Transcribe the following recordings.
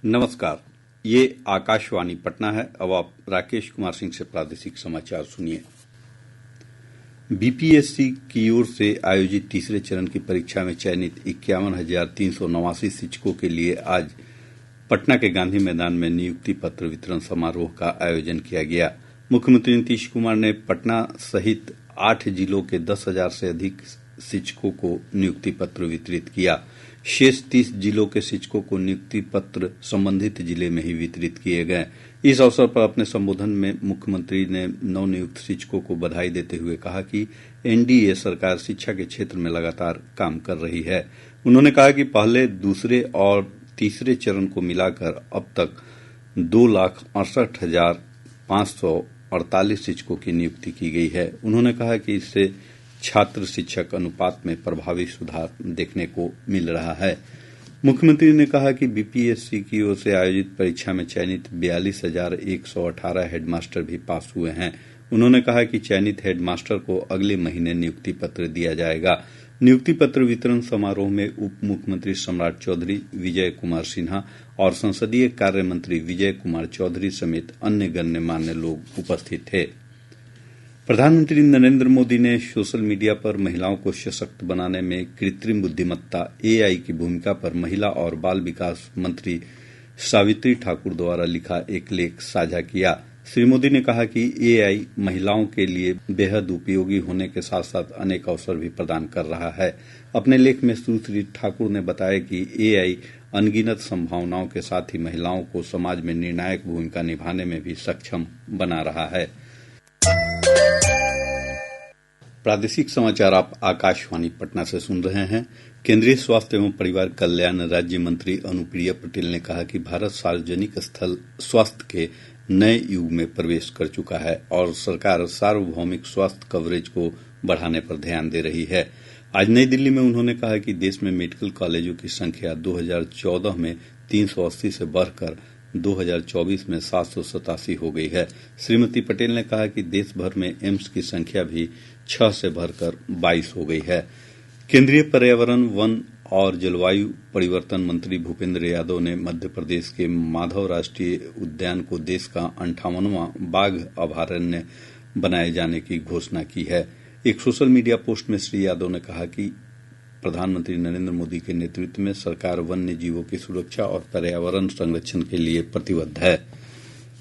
नमस्कार। ये आकाशवाणी पटना है। अब आप राकेश कुमार सिंह से प्रादेशिक समाचार सुनिए। बीपीएससी की ओर से आयोजित तीसरे चरण की परीक्षा में चयनित 51,389 शिक्षकों के लिए आज पटना के गांधी मैदान में नियुक्ति पत्र वितरण समारोह का आयोजन किया गया। मुख्यमंत्री नीतीश कुमार ने पटना सहित 8 जिलों के 10,000 से अधिक शिक्षकों को नियुक्ति पत्र वितरित किया। शेष 30 जिलों के शिक्षकों को नियुक्ति पत्र संबंधित जिले में ही वितरित किए गए। इस अवसर पर अपने संबोधन में मुख्यमंत्री ने नवनियुक्त शिक्षकों को बधाई देते हुए कहा कि एनडीए सरकार शिक्षा के क्षेत्र में लगातार काम कर रही है। उन्होंने कहा कि पहले, दूसरे और तीसरे चरण को मिलाकर अब तक 2,68,548 शिक्षकों की नियुक्ति की गई है। उन्होंने कहा कि इससे छात्र शिक्षक अनुपात में प्रभावी सुधार देखने को मिल रहा है। मुख्यमंत्री ने कहा कि बीपीएससी की ओर से आयोजित परीक्षा में चयनित 42,118 हेडमास्टर भी पास हुए हैं। उन्होंने कहा कि चयनित हेडमास्टर को अगले महीने नियुक्ति पत्र दिया जाएगा। नियुक्ति पत्र वितरण समारोह में उप मुख्यमंत्री सम्राट चौधरी, विजय कुमार सिन्हा और संसदीय कार्य मंत्री विजय कुमार चौधरी समेत अन्य गण्यमान्य लोग उपस्थित थे। प्रधानमंत्री नरेंद्र मोदी ने सोशल मीडिया पर महिलाओं को सशक्त बनाने में कृत्रिम बुद्धिमत्ता एआई की भूमिका पर महिला और बाल विकास मंत्री सावित्री ठाकुर द्वारा लिखा एक लेख साझा किया। श्री मोदी ने कहा कि एआई महिलाओं के लिए बेहद उपयोगी होने के साथ साथ अनेक अवसर भी प्रदान कर रहा है। अपने लेख में सुश्री ठाकुर ने बताया कि एआई अनगिनत संभावनाओं के साथ ही महिलाओं को समाज में निर्णायक भूमिका निभाने में भी सक्षम बना रहा है। प्रादेशिक समाचार आप आकाशवाणी पटना से सुन रहे हैं। केंद्रीय स्वास्थ्य एवं परिवार कल्याण राज्य मंत्री अनुप्रिया पटेल ने कहा कि भारत सार्वजनिक स्थल स्वास्थ्य के नए युग में प्रवेश कर चुका है और सरकार सार्वभौमिक स्वास्थ्य कवरेज को बढ़ाने पर ध्यान दे रही है। आज नई दिल्ली में उन्होंने कहा कि देश में मेडिकल कॉलेजों की संख्या 2014 में 380 से बढ़कर 2024 में 787 हो गई है। श्रीमती पटेल ने कहा कि देश भर में एम्स की संख्या भी 6 से बढ़कर 22 हो गई है। केंद्रीय पर्यावरण, वन और जलवायु परिवर्तन मंत्री भूपेंद्र यादव ने मध्य प्रदेश के माधव राष्ट्रीय उद्यान को देश का 58वां बाघ अभयारण्य बनाए जाने की घोषणा की है। एक सोशल मीडिया पोस्ट में श्री यादव ने कहा कि प्रधानमंत्री नरेंद्र मोदी के नेतृत्व में सरकार वन्य जीवों की सुरक्षा और पर्यावरण संरक्षण के लिए प्रतिबद्ध है।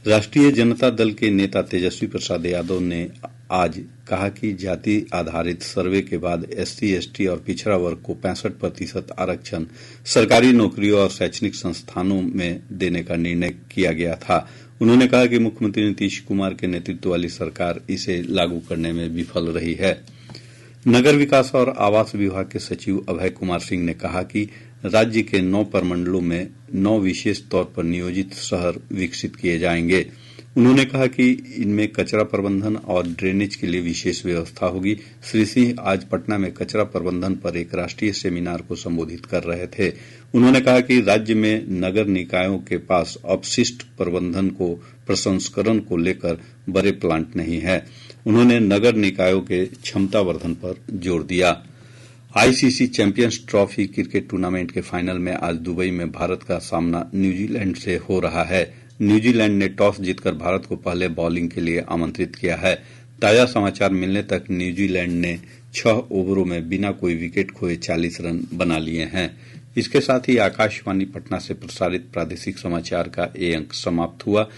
राष्ट्रीय जनता दल के नेता तेजस्वी प्रसाद यादव ने आज कहा कि जाति आधारित सर्वे के बाद एससी, एसटी और पिछड़ा वर्ग को 65% आरक्षण सरकारी नौकरियों और शैक्षणिक संस्थानों में देने का निर्णय किया गया था। उन्होंने कहा कि मुख्यमंत्री नीतीश कुमार के नेतृत्व वाली सरकार इसे लागू करने में विफल रही है। नगर विकास और आवास विभाग के सचिव अभय कुमार सिंह ने कहा कि राज्य के 9 प्रमंडलों में 9 विशेष तौर पर नियोजित शहर विकसित किए जाएंगे। उन्होंने कहा कि इनमें कचरा प्रबंधन और ड्रेनेज के लिए विशेष व्यवस्था होगी। श्री सिंह आज पटना में कचरा प्रबंधन पर एक राष्ट्रीय सेमिनार को संबोधित कर रहे थे। उन्होंने कहा कि राज्य में नगर निकायों के पास अपशिष्ट प्रबंधन को प्रसंस्करण को लेकर बड़े प्लांट नहीं है। उन्होंने नगर निकायों के क्षमतावर्धन पर जोर दिया। ICC champions trophy cricket tournament के फाइनल में आज दुबई में भारत का सामना न्यूजीलैंड से हो रहा है। न्यूजीलैंड ने टॉस जीतकर भारत को पहले बॉलिंग के लिए आमंत्रित किया है। ताजा समाचार मिलने तक न्यूजीलैंड ने 6 ओवरों में बिना कोई विकेट खोए 40 रन बना लिए हैं। इसके साथ ही आकाशवाणी पटना से प्रसारित प्रादेशिक समाचार का ये अंक समाप्त हुआ।